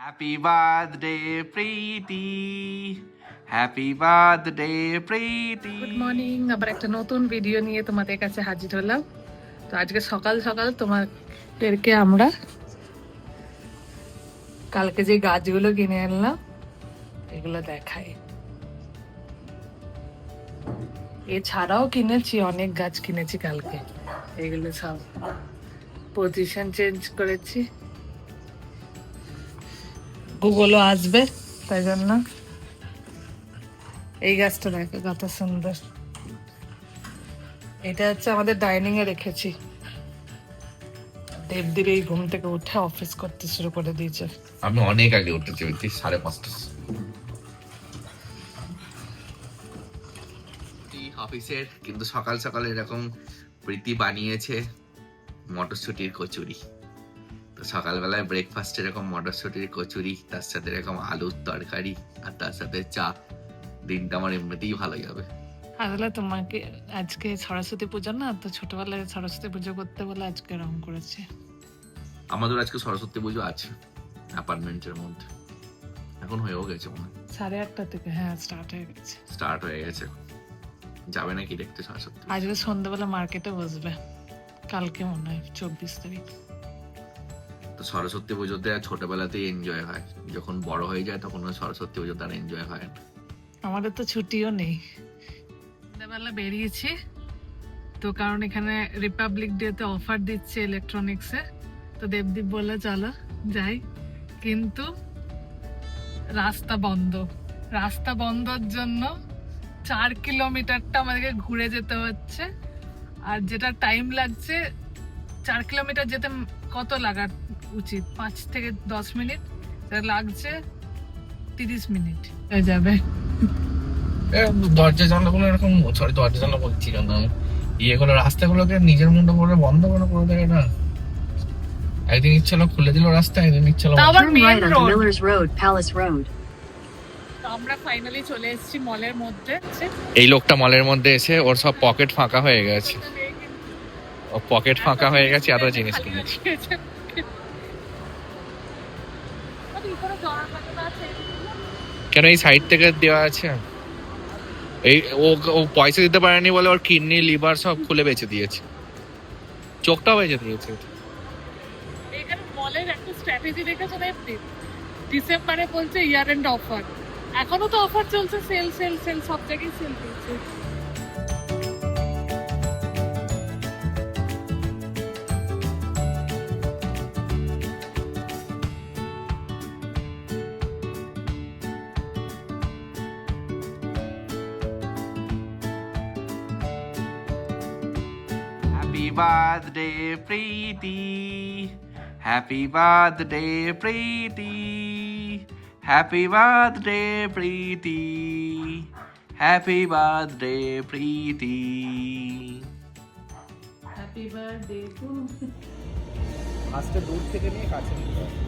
Happy birthday প্রীতি, happy birthday প্রীতি। Good morning, আবার একটা নতুন ভিডিও নিয়ে তোমাদের কাছে হাজির হলাম। তো আজকে সকাল সকাল তোমাদেরকে আমরা কালকে যে গাছগুলো কিনে আনলাম এগুলো দেখাই। এছাড়াও কিনেছি, অনেক গাছ কিনেছি কালকে। এগুলো সব পজিশন চেঞ্জ করেছি, গুগলও আসবে তাই জন্য। এই গাছটা দেখো কত সুন্দর। এটা হচ্ছে আমাদের ডাইনিং এ রেখেছি। দেবদির এই ঘুম থেকে উঠে অফিস করতে শুরু করে দিয়েছে। আমি অনেক আগে উঠেছি, 5:30। অফিসের কিন্তু সকাল সকাল এরকম প্রীতি বানিয়েছে মটরশুটির কচুরি। তো সকালবেলায় ব্রেকফাস্ট এরকম মটরশুটির কচুরি, তার সাথে এরকম আলুর তরকারি, আর তার সাথে চা। দিনটা আমার এমনিতেই ভালো যাবে। আসলে তোমাকে আজকে সরস্বতী পুজো না, তো ছোটবেলায় সরস্বতী পুজো করতে বলে আজকে রং করেছে। আমাদের আজকে সরস্বতী পুজো আছে অ্যাপার্টমেন্টের মধ্যে, এখন হয়েও গেছে মনে হয়। 8:30 থেকে হ্যাঁ স্টার্ট হয়ে গেছে। স্টার্ট হয়ে গেছে। যাবে নাকি দেখতে সরস্বতী? আজকে সন্ধ্যাবেলা মার্কেটে বসবে, কালকে মনে হয় 24 তারিখ। তো সরস্বতী পুজোতে ছোটবেলাতেই এনজয় হয়, যখন বড় হয়ে যায় তখন ওই সরস্বতী পুজোতে আর এনজয় হয় না। আমাদের তো ছুটিও নেই। সন্ধ্যাবেলা বেরিয়েছি তো, কারণ এখানে রিপাবলিক ডে তে অফার দিচ্ছে ইলেকট্রনিক্সে। তো দেবদীপ বলে চলো যাই, কিন্তু রাস্তা বন্ধ। রাস্তা বন্ধর জন্য 4 কিলোমিটারটা আমাদেরকে ঘুরে যেতে হচ্ছে। আর যেটা টাইম লাগছে 4 কিলোমিটার যেতে কত লাগা উচিত, 5 থেকে 10 মিনিট, লাগছে 30 মিনিট হয়ে যাবে। দরজা জানলাগুলো এরকম, সরি দরজা জানলা বলছি কেন, ইয়েগুলো রাস্তাগুলোকে নিজের মতো করে বন্ধ করে দেয় না। একদিন ইচ্ছে হলো খুলে দিল রাস্তা, একদিন ইচ্ছে হলো। আবার Turn main right onto road. Millers Road, Palace Road. আমরা ফাইনালি চলে এসেছি মলের মধ্যে। এই লোকটা মলের মধ্যে এসে ওর সব পকেট ফাঁকা হয়ে গেছে, ও পকেট ফাঁকা হয়ে গেছে, এত জিনিস কিনেছে। কেন এই সাইড থেকে দেওয়া আছে? এই ও পয়সা দিতে পারেনি বলে ওর কিডনি লিভার সব খুলে বেঁচে দিয়েছে, চোখটাও বেঁচে দিয়েছে। এখানে মলের একটা স্ট্র্যাটেজি দেখেছো দেবদীপ? ডিসেম্বরে বলছে ইয়ার এন্ড অফার, এখনো তো অফার চলছে, সেল সেল সেল, সব জায়গায় সেল চলছে। Happy birthday, Preeti. Happy birthday, Preeti. Happy birthday, Preeti. Happy birthday, Preeti. Happy birthday to. আজকে দূর থেকে নিয়ে কাছে নিতে হবে।